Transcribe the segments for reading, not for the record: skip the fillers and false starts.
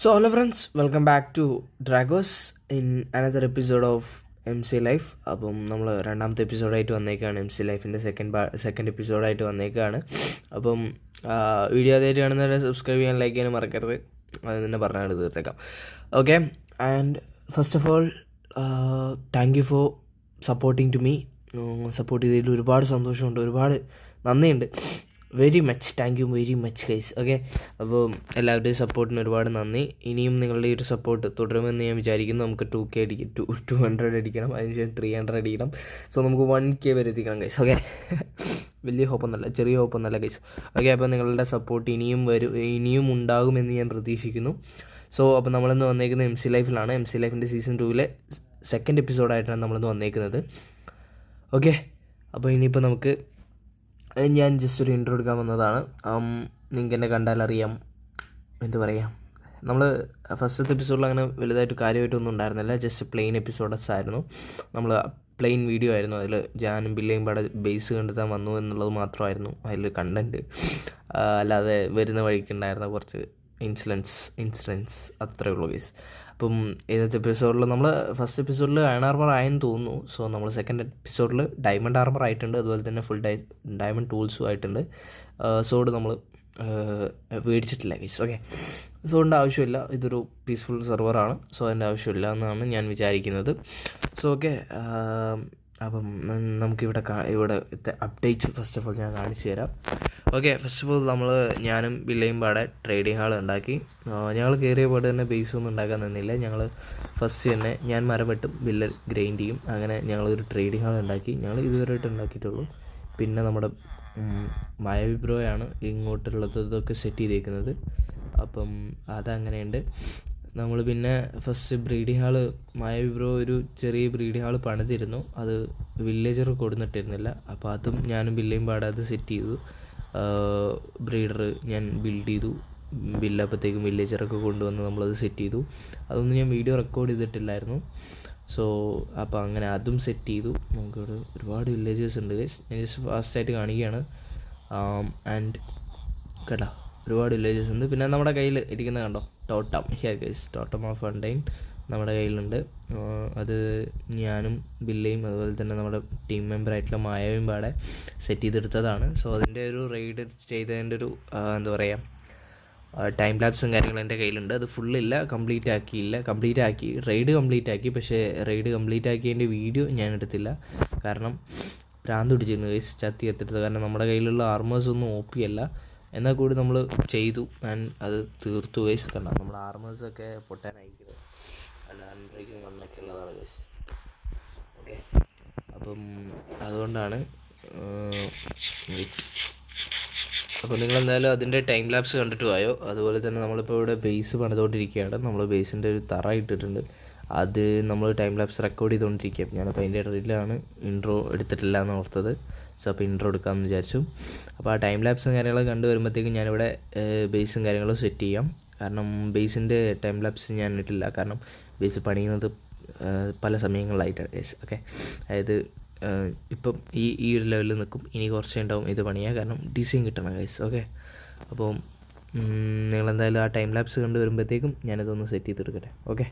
So, hello friends, welcome back to Dragos in another episode of M C life. അപ്പം നമ്മൾ രണ്ടാമത്തെ എപ്പിസോഡായിട്ട് വന്നേക്കാണ്. M C ലൈഫിൻ്റെ second എപ്പിസോഡായിട്ട് വന്നേക്കാണ്. അപ്പം video ആദ്യമായിട്ട് കാണുന്നവരെ സബ്സ്ക്രൈബ് ചെയ്യാൻ, ലൈക്ക് ചെയ്യാനും മറക്കരുത്. അത് തന്നെ പറഞ്ഞാൽ തീർത്തേക്കാം. Okay, and first of all thank you for supporting to me. Support ചെയ്തതിൽ ഒരുപാട് സന്തോഷമുണ്ട്, ഒരുപാട് നന്ദിയുണ്ട്. Very much thank you, very much guys. Okay, അപ്പോൾ എല്ലാവരുടെയും സപ്പോർട്ടിന് ഒരുപാട് നന്ദി. ഇനിയും നിങ്ങളുടെ ഈ ഒരു സപ്പോർട്ട് തുടരുമെന്ന് ഞാൻ വിചാരിക്കുന്നു. നമുക്ക് 2K അടിക്കും, 200 അടിക്കണം, അതിനുശേഷം 300 അടിക്കണം. സോ നമുക്ക് 1K വരെ എത്തിക്കണം ഗൈസ്. ഓക്കെ, വലിയ ഹോപ്പൊന്നല്ല, ചെറിയ ഹോപ്പൊന്നല്ല ഗൈസ്. ഓക്കെ, അപ്പോൾ നിങ്ങളുടെ സപ്പോർട്ട് ഇനിയും ഉണ്ടാകുമെന്ന് ഞാൻ പ്രതീക്ഷിക്കുന്നു. സോ അപ്പോൾ നമ്മളിന്ന് വന്നേക്കുന്നത് എം സി ലൈഫിലാണ്. എം സി ലൈഫിൻ്റെ സീസൺ 2 സെക്കൻഡ് എപ്പിസോഡായിട്ടാണ് നമ്മളിന്ന് വന്നേക്കുന്നത്. ഓക്കെ, അപ്പോൾ ഇനിയിപ്പോൾ നമുക്ക് ഞാൻ ജസ്റ്റ് ഒരു ഇൻട്രോ എടുക്കാൻ വന്നതാണ്. നിങ്ങൾക്ക് എന്നെ കണ്ടാലറിയാം, എന്ത് പറയാം, നമ്മൾ ഫസ്റ്റത്തെ എപ്പിസോഡിൽ അങ്ങനെ വലുതായിട്ട് കാര്യമായിട്ടൊന്നും ഉണ്ടായിരുന്നില്ല. ജസ്റ്റ് പ്ലെയിൻ എപ്പിസോഡ്സ് ആയിരുന്നു. നമ്മൾ പ്ലെയിൻ വീഡിയോ ആയിരുന്നു. അതിൽ ജാനും ബില്ലയും പാടെ ബേസ് കണ്ടെത്താൻ വന്നു എന്നുള്ളത് മാത്രമായിരുന്നു അതിൽ കണ്ടൻറ്റ്. അല്ലാതെ വരുന്ന വഴിക്കുണ്ടായിരുന്ന കുറച്ച് ഇൻസിഡൻസ് അത്രയേ ഉള്ളൂ ഗൈസ്. അപ്പം ഇന്നത്തെ എപ്പിസോഡിൽ നമ്മൾ ഫസ്റ്റ് എപ്പിസോഡിൽ അയൺ ആർമർ ആയെന്ന് തോന്നുന്നു. സോ നമ്മൾ സെക്കൻഡ് എപ്പിസോഡിൽ ഡയമണ്ട് ആർമർ ആയിട്ടുണ്ട്. അതുപോലെ തന്നെ ഫുൾ ഡയമണ്ട് ടൂൾസും ആയിട്ടുണ്ട്. സോഡ് നമ്മൾ മേടിച്ചിട്ടില്ല ഗൈസ്. ഓക്കെ, സോഡിൻ്റെ ആവശ്യമില്ല, ഇതൊരു പീസ്ഫുൾ സെർവറാണ്. സോ അതിൻ്റെ ആവശ്യമില്ല എന്നാണ് ഞാൻ വിചാരിക്കുന്നത്. സോ ഓക്കെ, അപ്പം നമുക്കിവിടെ ഇവിടുത്തെ അപ്ഡേറ്റ്സ് ഫസ്റ്റ് ഓഫ് ഓൾ ഞാൻ കാണിച്ചു തരാം. ഓക്കെ, ഫസ്റ്റ് ഓഫ് ഓൾ ഞാനും ബില്ലയും പാടെ ട്രേഡിംഗ് ഹാൾ ഉണ്ടാക്കി. ഞങ്ങൾ കയറിയ പാടെ തന്നെ ബേസ് ഒന്നും ഉണ്ടാക്കാൻ നിന്നില്ല. ഞങ്ങൾ ഫസ്റ്റ് തന്നെ ഞാൻ മരം വെട്ടും, ബില്ല് ഗ്രൈൻഡ് ചെയ്യും. അങ്ങനെ ഞങ്ങളൊരു ട്രേഡിംഗ് ഹാൾ ഉണ്ടാക്കി. ഞങ്ങൾ ഇതുവരെയായിട്ട് ഉണ്ടാക്കിയിട്ടുള്ളൂ. പിന്നെ നമ്മുടെ മായാവി ബ്രോയാണ് ഇതൊക്കെ സെറ്റ് ചെയ്തേക്കുന്നത്. അപ്പം അതങ്ങനെയുണ്ട്. നമ്മൾ പിന്നെ ഫസ്റ്റ് ബ്രീഡിംഗ് ഹാള് മായാവി ബ്രോ ഒരു ചെറിയ ബ്രീഡിംഗ് ഹാള് പണിതിരുന്നു. അത് വില്ലേജർ കൊടുത്തിട്ടിരുന്നില്ല. അപ്പോൾ അതും ഞാനും ബില്ലയും പാടെ അത് സെറ്റ് ചെയ്തു. ബ്രീഡർ ഞാൻ ബിൽഡ് ചെയ്തു. ബില്ലപ്പോഴത്തേക്കും വില്ലേജറൊക്കെ കൊണ്ടുവന്ന് നമ്മളത് സെറ്റ് ചെയ്തു. അതൊന്നും ഞാൻ വീഡിയോ റെക്കോർഡ് ചെയ്തിട്ടില്ലായിരുന്നു. സോ അപ്പോൾ അങ്ങനെ അതും സെറ്റ് ചെയ്തു. നമുക്കിവിടെ ഒരുപാട് വില്ലേജേഴ്സ് ഉണ്ട് ഗൈസ്. ഞാൻ ജസ്റ്റ് ഫാസ്റ്റായിട്ട് കാണിക്കുകയാണ്. ആൻഡ് കേട്ടോ, ഒരുപാട് വില്ലേജസ് ഉണ്ട്. പിന്നെ നമ്മുടെ കയ്യിൽ ഇരിക്കുന്നത് കണ്ടോ, ടോട്ടം ഹിയർ ഗൈസ്, ടോട്ടം ഓഫ് ഫണ്ടൈൻ നമ്മുടെ കയ്യിലുണ്ട്. അത് ഞാനും ബില്ലയും അതുപോലെ തന്നെ നമ്മുടെ ടീം മെമ്പറായിട്ടുള്ള മായാവിയും പാടെ സെറ്റ് ചെയ്തെടുത്തതാണ്. സോ അതിൻ്റെ ഒരു റെയ്ഡ് ചെയ്തതിൻ്റെ ഒരു എന്താ പറയുക, ടൈം ലാപ്സും കാര്യങ്ങളും എൻ്റെ കയ്യിലുണ്ട്. അത് ഫുള്ളില്ല, കംപ്ലീറ്റ് ആക്കി റെയ്ഡ് കംപ്ലീറ്റ് ആക്കി. പക്ഷേ റെയ്ഡ് കംപ്ലീറ്റ് ആക്കിയതിൻ്റെ വീഡിയോ ഞാൻ എടുത്തില്ല. കാരണം ഭ്രാന്ത് പിടിച്ചിരുന്നു ഗൈസ്, ചത്തി എത്തിട്ടത്. കാരണം നമ്മുടെ കയ്യിലുള്ള ആർമേഴ്സ് ഒന്നും OP അല്ല. എന്നാൽ കൂടി നമ്മൾ ചെയ്തു, ഞാൻ അത് തീർത്തു ഗൈസ്. കണ്ട നമ്മുടെ ആർമേഴ്സൊക്കെ പൊട്ടാനായിരിക്കുന്നത്, അല്ല അൺബ്രേക്കിംഗ് വണ്ണൊക്കെ ഉള്ളതാണ് ഗൈസ്. ഓക്കെ, അപ്പം അതുകൊണ്ടാണ്. അപ്പോൾ നിങ്ങളെന്തായാലും അതിൻ്റെ ടൈം ലാപ്സ് കണ്ടിട്ട് പോയോ. അതുപോലെ തന്നെ നമ്മളിപ്പോൾ ഇവിടെ ബേസ് പണിതുകൊണ്ടിരിക്കുകയാണ്. നമ്മൾ ബേസിൻ്റെ ഒരു തറ ഇട്ടിട്ടുണ്ട്. അത് നമ്മൾ ടൈം ലാപ്സ് റെക്കോർഡ് ചെയ്തുകൊണ്ടിരിക്കുകയാണ്. ഞാനപ്പോൾ അതിൻ്റെ ഇടയിലാണ് ഇൻട്രോ എടുത്തിട്ടില്ല എന്ന് ഓർത്തത്. സോ അപ്പോൾ ഇൻട്രോ എടുക്കാമെന്ന് വിചാരിച്ചു. അപ്പോൾ ആ ടൈം ലാപ്സും കാര്യങ്ങളൊക്കെ കണ്ടു വരുമ്പോഴത്തേക്കും ഞാനിവിടെ ബേസും കാര്യങ്ങളും സെറ്റ് ചെയ്യാം. കാരണം ബേസിൻ്റെ ടൈം ലാപ്സ് ഞാൻ ഇട്ടില്ല. കാരണം ബേസ് പണിയുന്നത് പല സമയങ്ങളിലായിട്ടാണ് ഗൈസ്. ഓക്കെ, അതായത് ഇപ്പം ഈ ഒരു ലെവലിൽ നിൽക്കും, ഇനി കുറച്ച് ഉണ്ടാവും ഇത് പണിയാം. കാരണം ഡിസൈൻ കിട്ടണം ഗൈസ്. ഓക്കെ, അപ്പോൾ നിങ്ങളെന്തായാലും ആ ടൈം ലാപ്സ് കണ്ടു വരുമ്പോഴത്തേക്കും ഞാനിതൊന്ന് സെറ്റ് ചെയ്തെടുക്കട്ടെ. ഓക്കെ,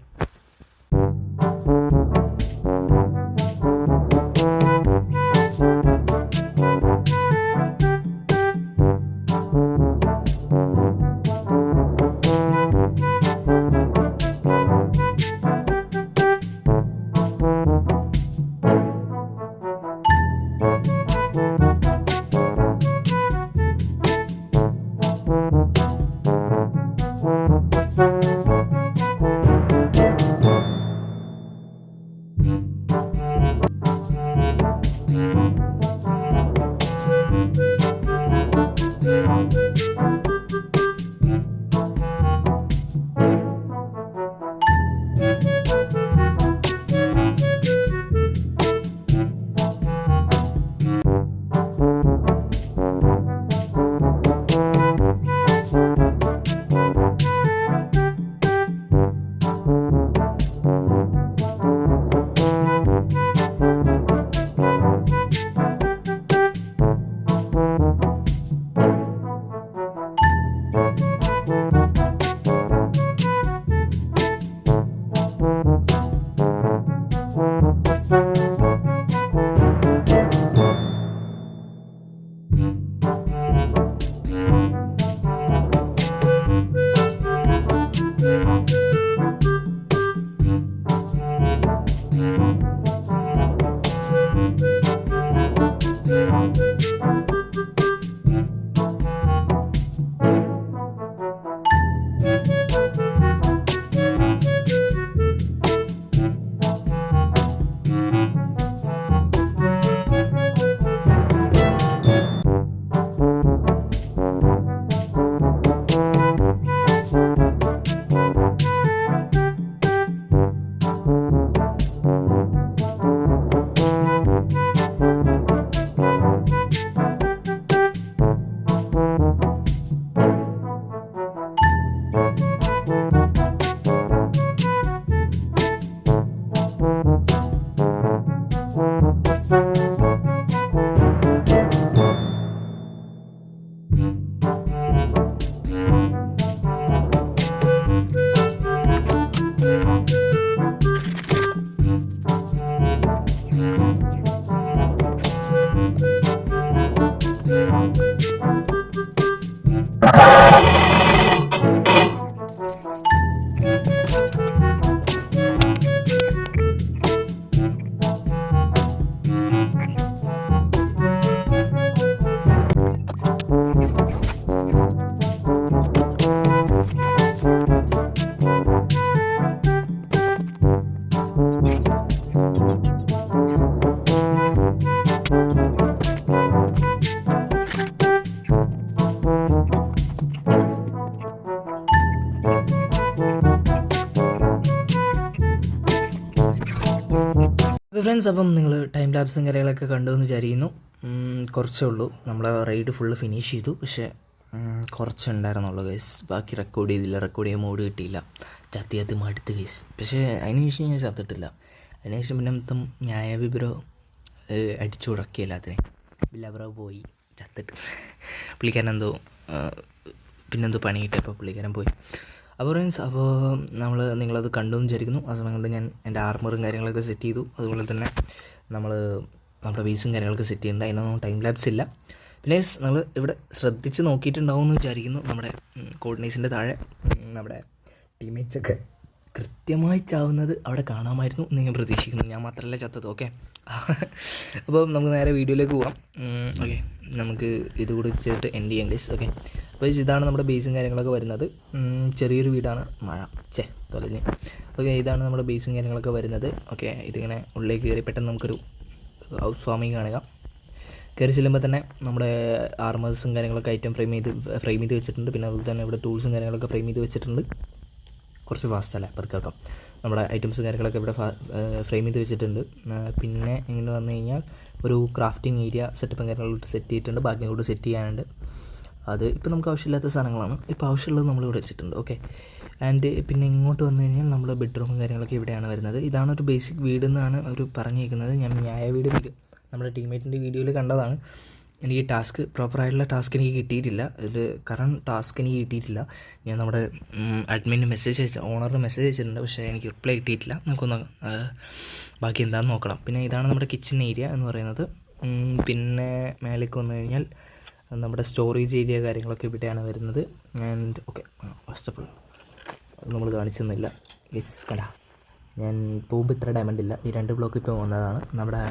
ഫ്രണ്ട്സ്, അപ്പം നിങ്ങൾ ടൈം ലാപ്സും കാര്യങ്ങളൊക്കെ കണ്ടു എന്ന് വിചാരിക്കുന്നു. കുറച്ചേ ഉള്ളൂ, നമ്മളെ റൈഡ് ഫുള്ള് ഫിനിഷ് ചെയ്തു. പക്ഷേ കുറച്ചുണ്ടായിരുന്നുള്ളൂ ഗൈസ്. ബാക്കി റെക്കോർഡ് ചെയ്തില്ല, റെക്കോർഡ് ചെയ്യാൻ മോഡ് കിട്ടിയില്ല. ചത്തി മടുത്ത് ഗൈസ്. പക്ഷേ അതിന് ശേഷം ഞാൻ ചത്തിട്ടില്ല. അതിന് ശേഷം പിന്നെ മൊത്തം ന്യായവിബ്രോ അടിച്ചു ഉടക്കി എല്ലാത്തിനെയും. ബില്ലബ്രോ പോയി ചത്തിട്ട് പുള്ളിക്കാരനെന്തോ പിന്നെന്തോ പണി കിട്ടിയപ്പോൾ പുള്ളിക്കാരൻ പോയി. അപ്പോൾ ഫ്രണ്ട്സ്, അപ്പോൾ നിങ്ങളത് കണ്ടു എന്ന് വിചാരിക്കുന്നു. ആ സമയം കൊണ്ട് ഞാൻ എൻ്റെ ആർമറും കാര്യങ്ങളൊക്കെ സെറ്റ് ചെയ്തു. അതുപോലെ തന്നെ നമ്മുടെ ബേസും കാര്യങ്ങളൊക്കെ സെറ്റ് ചെയ്യുന്നുണ്ട്. അതിനൊന്നും ടൈം ലാപ്സ് ഇല്ല. പിന്നെ നിങ്ങൾ ഇവിടെ ശ്രദ്ധിച്ച് നോക്കിയിട്ടുണ്ടാവും എന്ന് വിചാരിക്കുന്നു. നമ്മുടെ കോർഡിനേഷൻ്റെ താഴെ നമ്മുടെ ടീമേറ്റ്സൊക്കെ കൃത്യമായി ചാവുന്നത് അവിടെ കാണാമായിരുന്നു എന്ന് ഞാൻ പ്രതീക്ഷിക്കുന്നു. ഞാൻ മാത്രമല്ല ചത്തത്. ഓക്കെ, അപ്പോൾ നമുക്ക് നേരെ വീഡിയോയിലേക്ക് പോകാം. ഓക്കെ, നമുക്ക് ഇതുകൂടി ചെയ്തിട്ട് എൻഡ് ചെയ്യാം ഗൈസ്. ഓക്കെ, അപ്പോൾ ഇതാണ് നമ്മുടെ ബേസും കാര്യങ്ങളൊക്കെ വരുന്നത്. ചെറിയൊരു വീടാണ്. മഴ തൊലഞ്ഞ്. ഓക്കെ, ഇതാണ് നമ്മുടെ ബേസും കാര്യങ്ങളൊക്കെ വരുന്നത്. ഓക്കെ, ഇതിങ്ങനെ ഉള്ളിലേക്ക് കയറി പെട്ടെന്ന് നമുക്കൊരു ഹൗസ് വാമിങ് കാണുക. കയറി ചെല്ലുമ്പോൾ തന്നെ നമ്മുടെ ആർമേഴ്സും കാര്യങ്ങളൊക്കെ ഐറ്റം ഫ്രെയിം ചെയ്ത് വെച്ചിട്ടുണ്ട്. പിന്നെ അതുപോലെ തന്നെ ഇവിടെ ടൂൾസും കാര്യങ്ങളൊക്കെ ഫ്രെയിം ചെയ്ത് വെച്ചിട്ടുണ്ട്. കുറച്ച് ഫാസ്റ്റ് അല്ലേ പതുക്കെ. നമ്മുടെ ഐറ്റംസ് കാര്യങ്ങളൊക്കെ ഇവിടെ ഫ്രെയിം ചെയ്ത് വെച്ചിട്ടുണ്ട്. പിന്നെ ഇങ്ങനെ വന്നു കഴിഞ്ഞാൽ ഒരു ക്രാഫ്റ്റിംഗ് ഏരിയ സെറ്റപ്പും കാര്യങ്ങളോട്ട് സെറ്റ് ചെയ്തിട്ടുണ്ട്. ബാക്കി കൂടെ സെറ്റ് ചെയ്യാനുണ്ട്. അത് ഇപ്പോൾ നമുക്ക് ആവശ്യമില്ലാത്ത സാധനങ്ങളാണ്. ഇപ്പോൾ ആവശ്യമുള്ളത് നമ്മളിവിടെ വെച്ചിട്ടുണ്ട്. ഓക്കെ, ആൻഡ് പിന്നെ ഇങ്ങോട്ട് വന്നു കഴിഞ്ഞാൽ നമ്മൾ ബെഡ്റൂമും കാര്യങ്ങളൊക്കെ ഇവിടെയാണ് വരുന്നത്. ഇതാണ് ഒരു ബേസിക് വീടെന്നാണ് അവർ പറഞ്ഞിരിക്കുന്നത്. ഞാൻ ന്യായ വീട് നമ്മുടെ ടീംമേറ്റിൻ്റെ വീഡിയോയിൽ കണ്ടതാണ്. എനിക്ക് പ്രോപ്പറായിട്ടുള്ള ടാസ്ക് എനിക്ക് കിട്ടിയിട്ടില്ല. ഇതിൽ കറണ്ട് ടാസ്ക് എനിക്ക് കിട്ടിയിട്ടില്ല. ഞാൻ നമ്മുടെ ഓണറിന് മെസ്സേജ് അയച്ചിട്ടുണ്ട്. പക്ഷേ എനിക്ക് റിപ്ലൈ കിട്ടിയിട്ടില്ല. നമുക്കൊന്ന് ബാക്കി എന്താണെന്ന് നോക്കണം. പിന്നെ ഇതാണ് നമ്മുടെ കിച്ചൺ ഏരിയ എന്ന് പറയുന്നത്. പിന്നെ മേലേക്ക് വന്നു കഴിഞ്ഞാൽ നമ്മുടെ സ്റ്റോറേജ് ഏരിയ കാര്യങ്ങളൊക്കെ ഇവിടെയാണ് വരുന്നത്. And okay, first of all അത് നമ്മൾ കാണിച്ചു തന്നില്ല. യെസ്, കണ്ടാ ഞാൻ പോകുമ്പോൾ ഇത്ര ഡയമണ്ട് ഇല്ല. ഈ 2 ബ്ലോക്ക് ഇപ്പോൾ വന്നതാണ്. നമ്മുടെ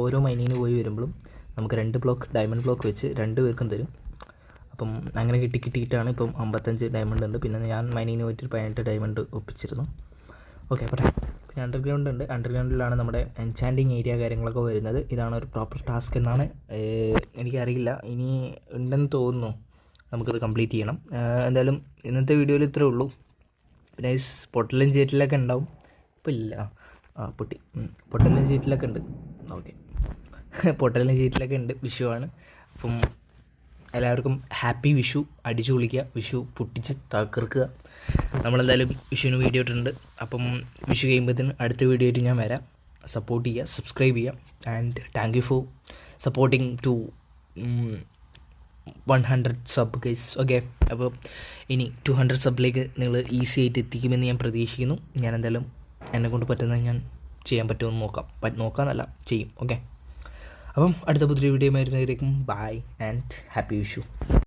ഓരോ മൈനിങ്ങിന് പോയി വരുമ്പോഴും നമുക്ക് 2 ബ്ലോക്ക് ഡയമണ്ട് ബ്ലോക്ക് വെച്ച് 2 പേർക്കും തരും. അപ്പം അങ്ങനെ കിട്ടിയിട്ടാണ് ഇപ്പം 55 ഡയമണ്ട് ഉണ്ട്. പിന്നെ ഞാൻ മൈനിങ്ങിന് പോയിട്ട് 18 ഡയമണ്ട് ഒപ്പിച്ചിരുന്നു. ഓക്കെ, പറയാം. പിന്നെ അണ്ടർഗ്രൗണ്ട് ഉണ്ട്. അണ്ടർഗ്രൗണ്ടിലാണ് നമ്മുടെ എൻചാൻഡിങ് ഏരിയ കാര്യങ്ങളൊക്കെ വരുന്നത്. ഇതാണ് ഒരു പ്രോപ്പർ ടാസ്ക് എന്നാണ് എനിക്കറിയില്ല. ഇനി ഉണ്ടെന്ന് തോന്നുന്നു. നമുക്കത് കംപ്ലീറ്റ് ചെയ്യണം. എന്തായാലും ഇന്നത്തെ വീഡിയോയിൽ ഇത്രേ ഉള്ളൂ. പിന്നെ പൊട്ടലും ചീറ്റിലൊക്കെ ഉണ്ടാവും. ഇപ്പം ഇല്ല. പൊട്ടലും ചീറ്റിലൊക്കെ ഉണ്ട്. ഓക്കെ, പൊട്ടലും ചീറ്റിലൊക്കെ ഉണ്ട്. വിഷുവാണ്. അപ്പം എല്ലാവർക്കും ഹാപ്പി വിഷു. അടിച്ചു പൊളിക്കുക, വിഷു പൊട്ടിച്ച് തകർക്കുക. നമ്മളെന്തായാലും വിഷുവിന് വീഡിയോ ഇട്ടിട്ടുണ്ട്. അപ്പം വിഷു കഴിയുമ്പോഴത്തേന് അടുത്ത വീഡിയോ ആയിട്ട് ഞാൻ വരാം. സപ്പോർട്ട് ചെയ്യുക, സബ്സ്ക്രൈബ് ചെയ്യുക. And thank you for supporting to 100 sub guys. Okay, അപ്പോൾ ഇനി 200 സബിലേക്ക് നിങ്ങൾ ഈസി ആയിട്ട് എത്തിക്കുമെന്ന് ഞാൻ പ്രതീക്ഷിക്കുന്നു. ഞാൻ എന്തായാലും എന്നെക്കൊണ്ട് പറ്റുന്നത് ഞാൻ ചെയ്യാൻ പറ്റുമെന്ന് നോക്കാമെന്നല്ല ചെയ്യും. ഓക്കെ, അപ്പം അടുത്ത പുതിയ വീഡിയോ ആയിരുന്നേക്കും. Bye and happy Vishu.